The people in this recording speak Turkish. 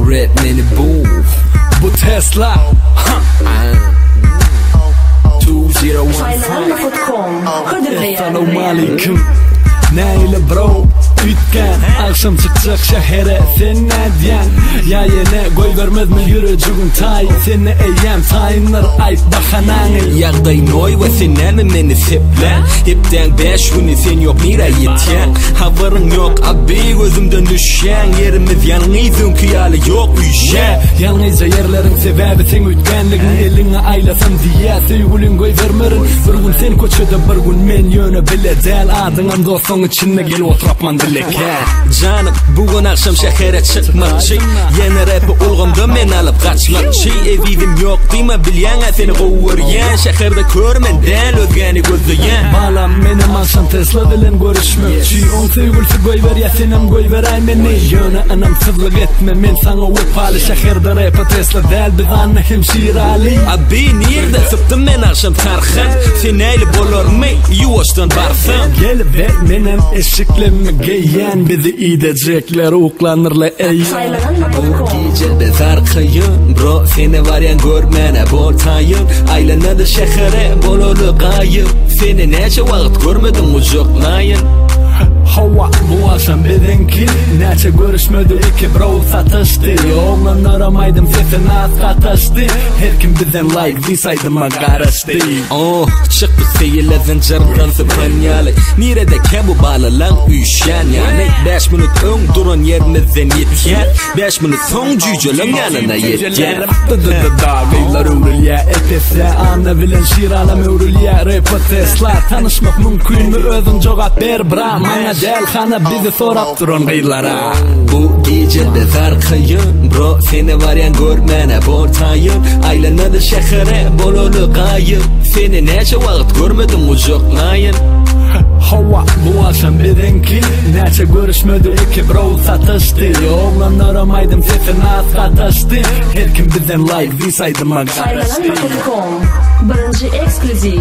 Redman'i bu Tesla 201 Assalamu alaikum Neyle bro Ütken akşam çıkacak şehre sen ne diyen ya yine koy vermez mi yürücüğün tay seni eyyem tayinler ayıp bakananı Yağdayın oy ve sen mi meni seplen hepten 5 günü sen yok nira yeten haberin yok abi gözümden düşen yerimiz yalnızın kıyalı yok üşen yalnızca yerlerin sebebi sen ütkenliğin eline aylasam diye sevgilin koy vermerin bir gün sen koçuda bir gün men yönü bile del adın dostun içinde gel oturapman Canım bugün akşam şehre çıkmakçı yeni rap'i ulğumda men alıp kaçmakçı evim yok diyme bilyen seni kovuryen şehirde körmenden özgeni gözleyen balam benim akşam Tesla bilen görüşmekçi on sevgilisi koy ver ya senem koy ver ay meni yöne anam sızlık etme men sana upalı şehirde rap'i Tesla del biz anne hemşirali abi nerede sıptım men akşam tarxan sen eyle bolor mu yuvaştan barsam gelip ver menem eşiklemi giyen bizi idecekler uklanırla ey bu gece biz arkayın bro seni var ya görmene boltayın aylanadı şehre bololu kayıp seni neçe vakit görmedim ucuklayın hava bu akşam bizimki neçe görüşmedi iki bro satıştı oğlan aramaydım sesini az katıştı her kim bizden like diysaydım karıştı çıktı seyirlezen cırgın sıpanyalı nerede kem bu bağlalan üşen yani 5 minut ön durun yerimizden yetken 5 minut son cücülüm yanına yetken dağıylar uğrulya etese anne bilen şiralam uğrulya rapı Tesla tanışmak mümkün mü özün cevap ver bra mana del xana bizi sorap durun gıylara bu gece biz arkayın bro seni var ya görmene bortayın aylanadı şehre bololu kayıp seni neçe vakit görmedim ucuklayın hava bu akşam bizimki neçe görüşmedi iki bro satıştı oğlan aramaydım sesini az katıştı her kim bizden like diysaydım karıştı Saylananma.com Birinci ekskluziv